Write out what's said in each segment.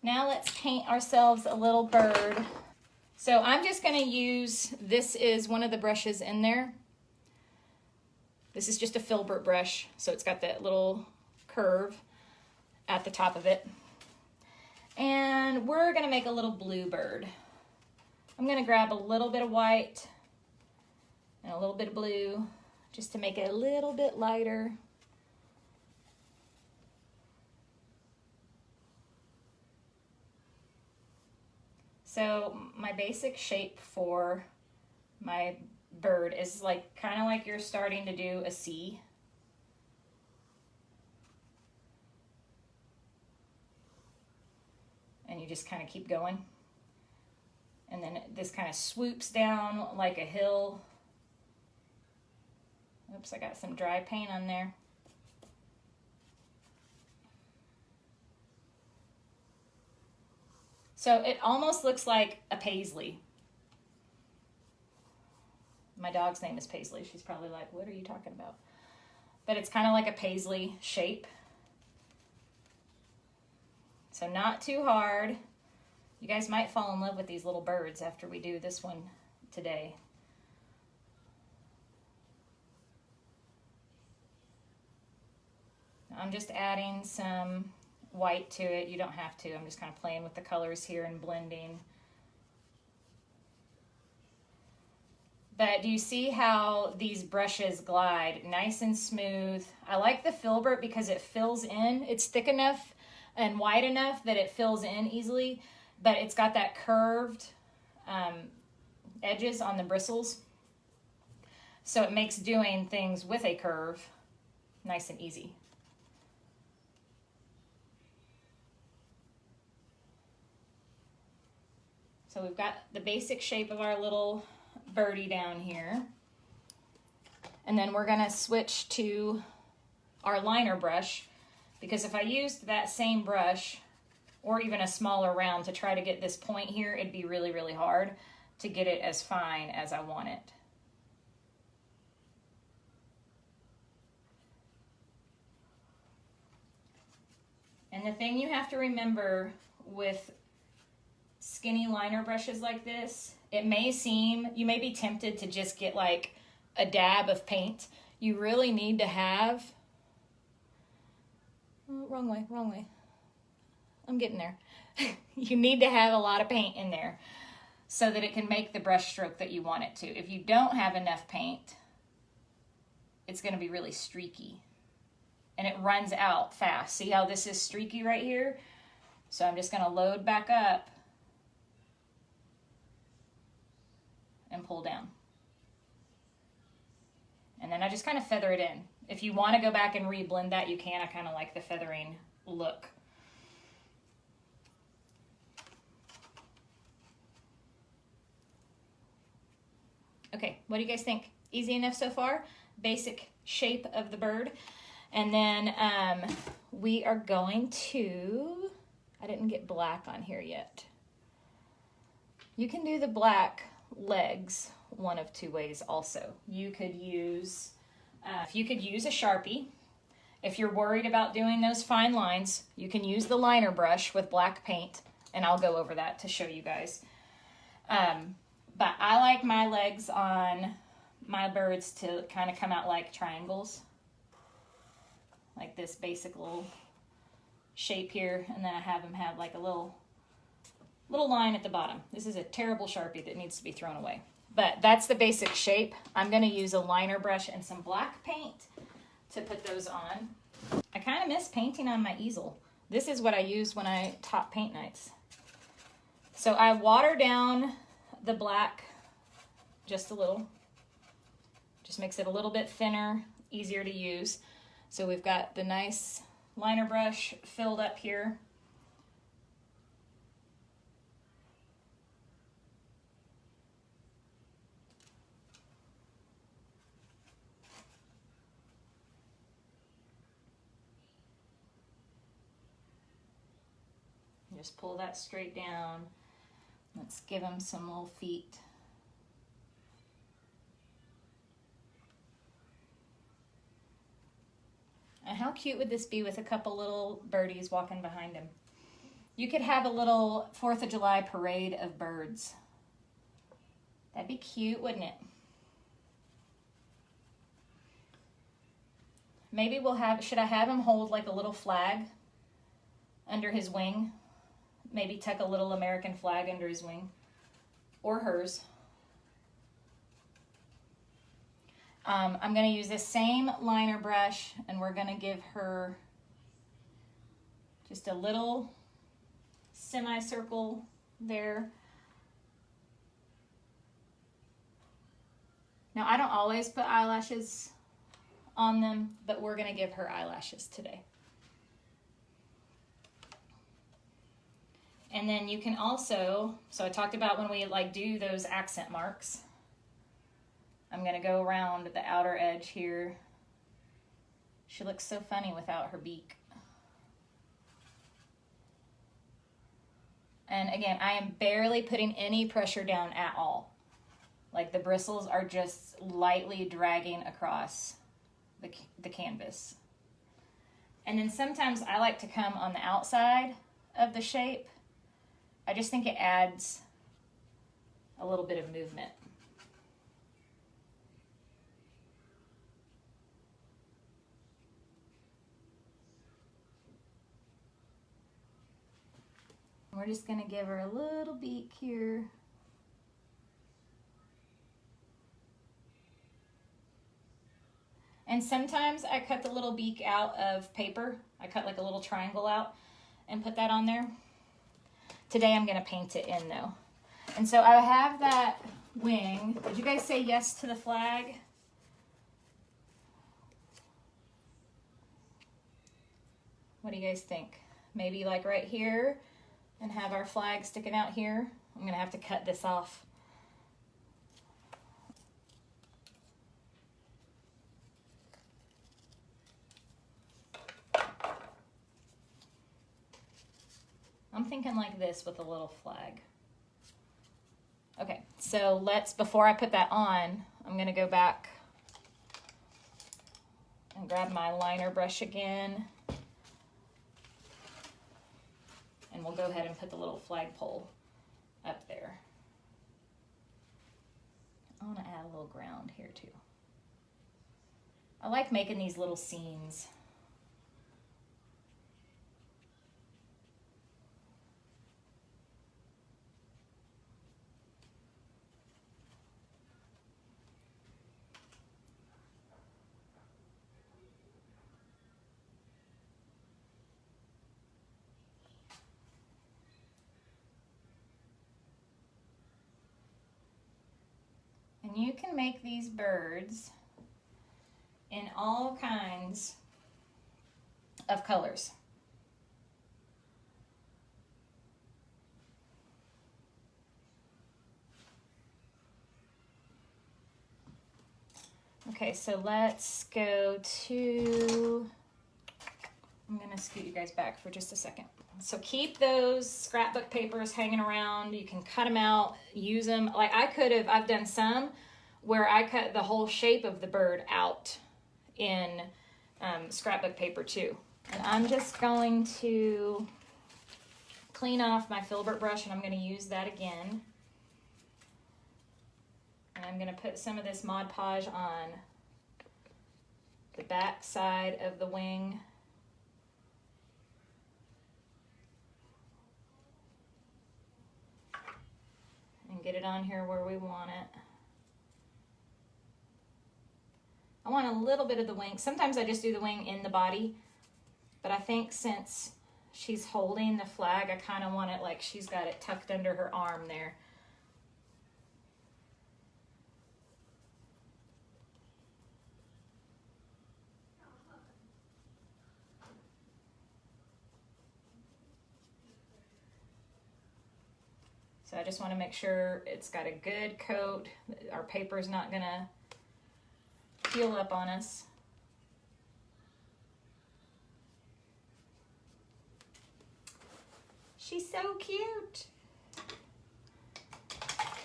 Now let's paint ourselves a little bird. So I'm just going to use, this is one of the brushes in there. This is just a filbert brush, so it's got that little curve at the top of it. And we're going to make a little blue bird. I'm going to grab a little bit of white and a little bit of blue just to make it a little bit lighter. So my basic shape for my bird is like kind of like you're starting to do a C. And you just kind of keep going. And then this kind of swoops down like a hill. Oops, I got some dry paint on there. So it almost looks like a paisley. My dog's name is Paisley. She's probably like, what are you talking about? But it's kind of like a paisley shape. So not too hard. You guys might fall in love with these little birds after we do this one today. I'm just adding some white to it. You don't have to. I'm just kind of playing with the colors here and blending. But do you see how these brushes glide nice and smooth? I like the filbert because it fills in. It's thick enough and wide enough that it fills in easily, but it's got that curved edges on the bristles. So it makes doing things with a curve nice and easy. So we've got the basic shape of our little birdie down here. And then we're gonna switch to our liner brush, because if I used that same brush or even a smaller round to try to get this point here, it'd be really, really hard to get it as fine as I want it. And the thing you have to remember with skinny liner brushes like this, it may seem, you may be tempted to just get like a dab of paint. You really need to have, oh, wrong way. I'm getting there. You need to have a lot of paint in there so that it can make the brush stroke that you want it to. If you don't have enough paint, it's going to be really streaky and it runs out fast. See how this is streaky right here? So I'm just going to load back up and pull down. And then I just kind of feather it in. If you want to go back and re-blend that, you can. I kind of like the feathering look. Okay, what do you guys think? Easy enough so far? Basic shape of the bird. And then we are going to, I didn't get black on here yet. You can do the black legs one of two ways also. You could use a Sharpie. If you're worried about doing those fine lines, you can use the liner brush with black paint, and I'll go over that to show you guys. But I like my legs on my birds to kind of come out like triangles, like this basic little shape here, and then I have them have like a little line at the bottom. This is a terrible Sharpie that needs to be thrown away. But that's the basic shape. I'm going to use a liner brush and some black paint to put those on. I kind of miss painting on my easel. This is what I use when I top paint nights. So I water down the black just a little. Just makes it a little bit thinner, easier to use. So we've got the nice liner brush filled up here. Just pull that straight down. Let's give them some little feet. And how cute would this be with a couple little birdies walking behind him? You could have a little 4th of July parade of birds. That'd be cute, wouldn't it? Maybe we'll have, should I have him hold like a little flag under his wing? Maybe tuck a little American flag under his wing, or hers. I'm going to use this same liner brush, and we're going to give her just a little semicircle there. Now, I don't always put eyelashes on them, but we're going to give her eyelashes today. And then you can also, so I talked about when we like do those accent marks. I'm going to go around the outer edge here. She looks so funny without her beak. And again, I am barely putting any pressure down at all. Like the bristles are just lightly dragging across the canvas. And then sometimes I like to come on the outside of the shape. I just think it adds a little bit of movement. We're just going to give her a little beak here. And sometimes I cut the little beak out of paper. I cut like a little triangle out and put that on there. Today I'm going to paint it in though. And so I have that wing. Did you guys say yes to the flag? What do you guys think? Maybe like right here and have our flag sticking out here. I'm going to have to cut this off. I'm thinking like this with a little flag. Okay, so before I put that on, I'm gonna go back and grab my liner brush again. And we'll go ahead and put the little flagpole up there. I wanna add a little ground here too. I like making these little scenes. And you can make these birds in all kinds of colors. Okay, so let's go to, I'm gonna scoot you guys back for just a second. So keep those scrapbook papers hanging around. You can cut them out, use them. Like I've done some where I cut the whole shape of the bird out in scrapbook paper too. And I'm just going to clean off my filbert brush, and I'm going to use that again. And I'm going to put some of this Mod Podge on the back side of the wing. And get it on here where we want it. I want a little bit of the wing. Sometimes I just do the wing in the body, but I think since she's holding the flag, I kind of want it like she's got it tucked under her arm there. So I just want to make sure it's got a good coat. Our paper's not gonna peel up on us. She's so cute.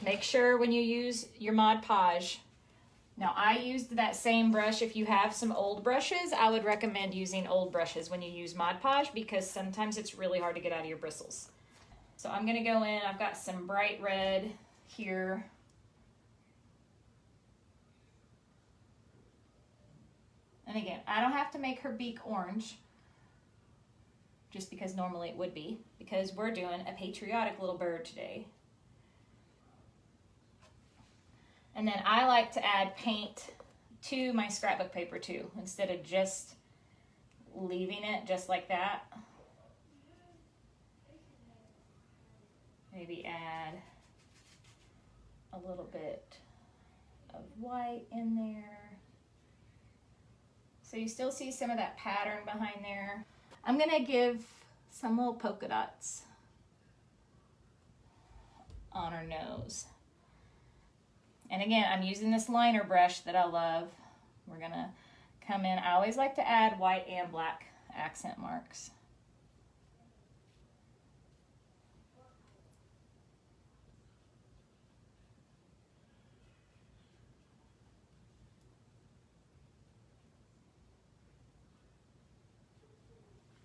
Make sure when you use your Mod Podge Now I used that same brush. If you have some old brushes, I would recommend using old brushes when you use Mod Podge because sometimes it's really hard to get out of your bristles. So I'm gonna go in, I've got some bright red here. And again, I don't have to make her beak orange just because normally it would be, because we're doing a patriotic little bird today. And then I like to add paint to my scrapbook paper too, instead of just leaving it just like that. Maybe add a little bit of white in there. So you still see some of that pattern behind there. I'm gonna give some little polka dots on her nose. And again, I'm using this liner brush that I love. We're gonna come in. I always like to add white and black accent marks.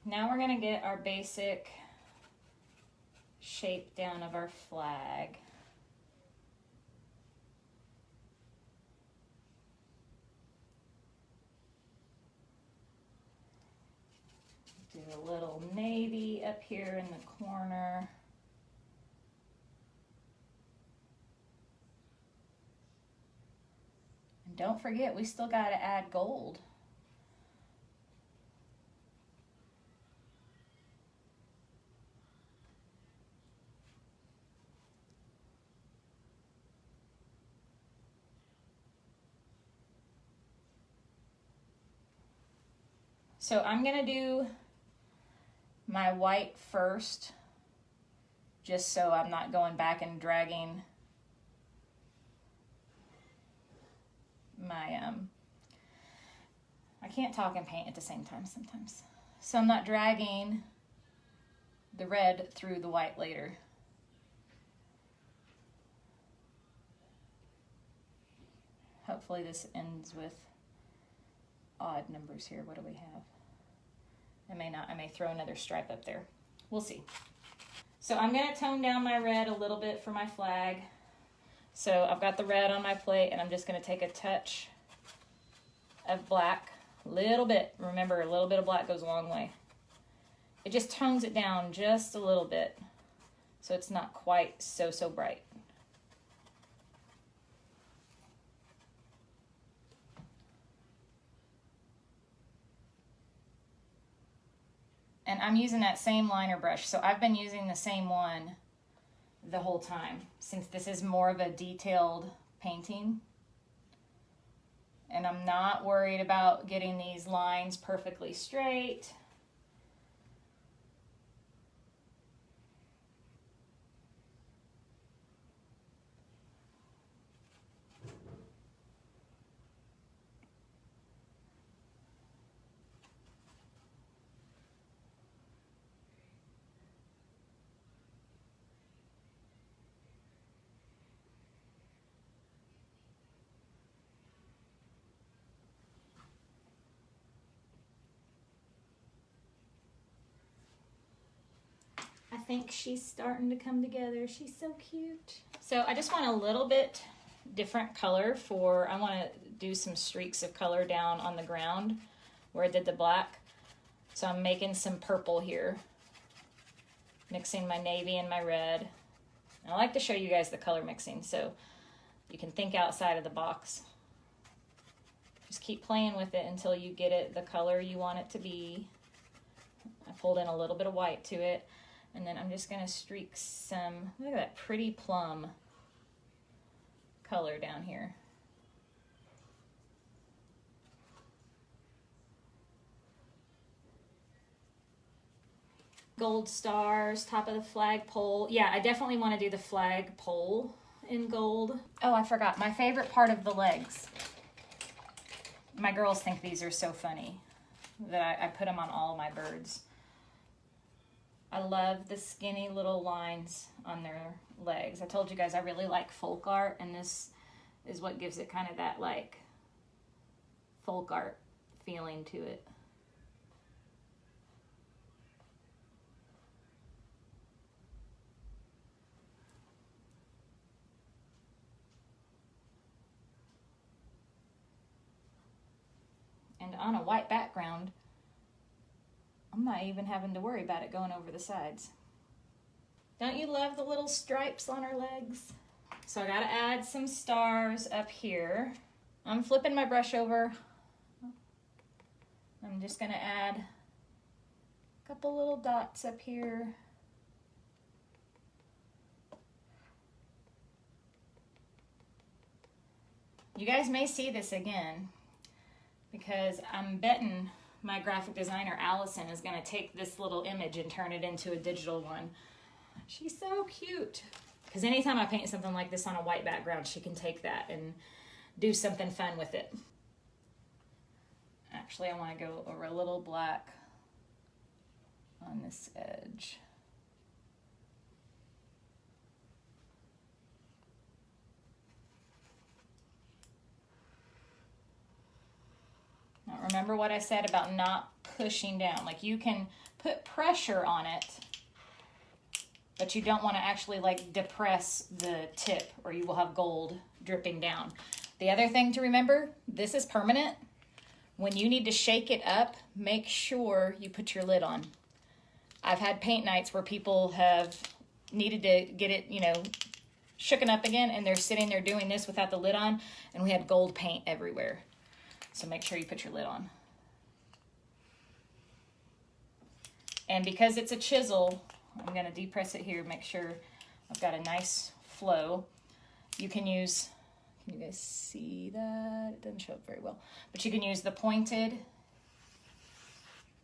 Now we're gonna get our basic shape down of our flag. Do a little navy up here in the corner. And don't forget, we still got to add gold. So I'm gonna do my white first, just so I'm not going back and dragging my, I can't talk and paint at the same time sometimes. So I'm not dragging the red through the white later. Hopefully this ends with odd numbers here. What do we have? I may not, I may throw another stripe up there. We'll see. So I'm gonna tone down my red a little bit for my flag. So I've got the red on my plate and I'm just gonna take a touch of black, a little bit. Remember, a little bit of black goes a long way. It just tones it down just a little bit so it's not quite so bright. And I'm using that same liner brush. So I've been using the same one the whole time, since this is more of a detailed painting. And I'm not worried about getting these lines perfectly straight. I think she's starting to come together. She's so cute. So I just want a little bit different color for, I want to do some streaks of color down on the ground where I did the black. So I'm making some purple here, mixing my navy and my red. And I like to show you guys the color mixing so you can think outside of the box. Just keep playing with it until you get it the color you want it to be. I pulled in a little bit of white to it. And then I'm just gonna streak some, look at that pretty plum color down here. Gold stars, top of the flagpole. Yeah, I definitely wanna do the flagpole in gold. Oh, I forgot, my favorite part of the legs. My girls think these are so funny that I put them on all my birds. I love the skinny little lines on their legs. I told you guys I really like folk art, and this is what gives it kind of that like folk art feeling to it. And on a white background, I'm not even having to worry about it going over the sides. Don't you love the little stripes on her legs? So I gotta add some stars up here. I'm flipping my brush over. I'm just gonna add a couple little dots up here. You guys may see this again because I'm betting my graphic designer Allison is gonna take this little image and turn it into a digital one. She's so cute. Because anytime I paint something like this on a white background, she can take that and do something fun with it. Actually, I want to go over a little black on this edge. Now remember what I said about not pushing down. Like you can put pressure on it, but you don't want to actually like depress the tip or you will have gold dripping down. The other thing to remember, this is permanent. When you need to shake it up, make sure you put your lid on. I've had paint nights where people have needed to get it, you know, shooken up again, and they're sitting there doing this without the lid on, and we had gold paint everywhere. So make sure you put your lid on. And because it's a chisel, I'm going to depress it here, make sure I've got a nice flow. You can use, can you guys see that? It doesn't show up very well. But you can use the pointed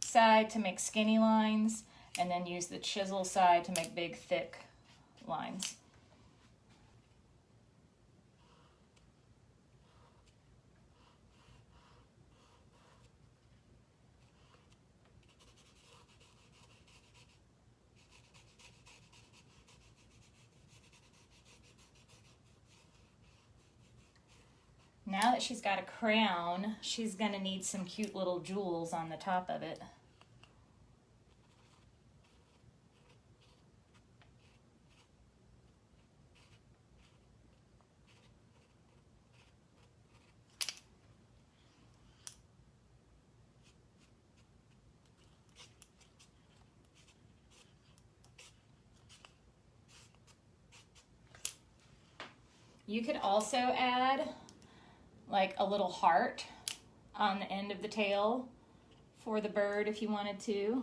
side to make skinny lines, and then use the chisel side to make big, thick lines. Now that she's got a crown, she's going to need some cute little jewels on the top of it. You could also add like a little heart on the end of the tail for the bird if you wanted to.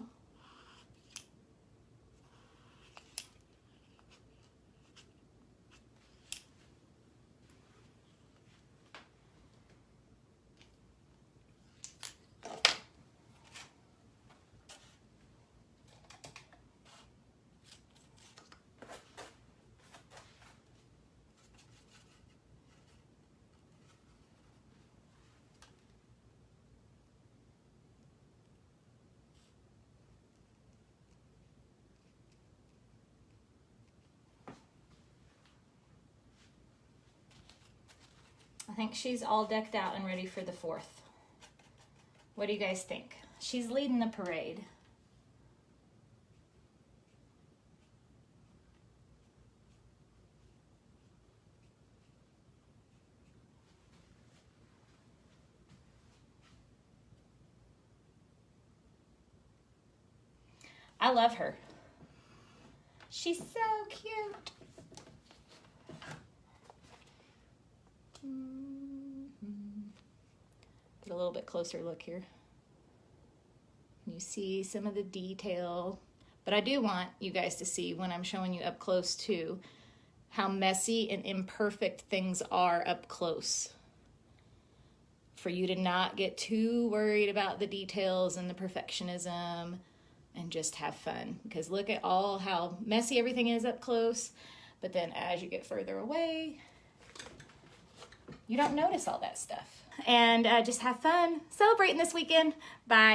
I think she's all decked out and ready for the 4th. What do you guys think? She's leading the parade. I love her. She's so cute. Get a little bit closer look here. You see some of the detail, but I do want you guys to see when I'm showing you up close too, how messy and imperfect things are up close. For you to not get too worried about the details and the perfectionism and just have fun. Because look at all how messy everything is up close, but then as you get further away, you don't notice all that stuff. And just have fun celebrating this weekend. Bye.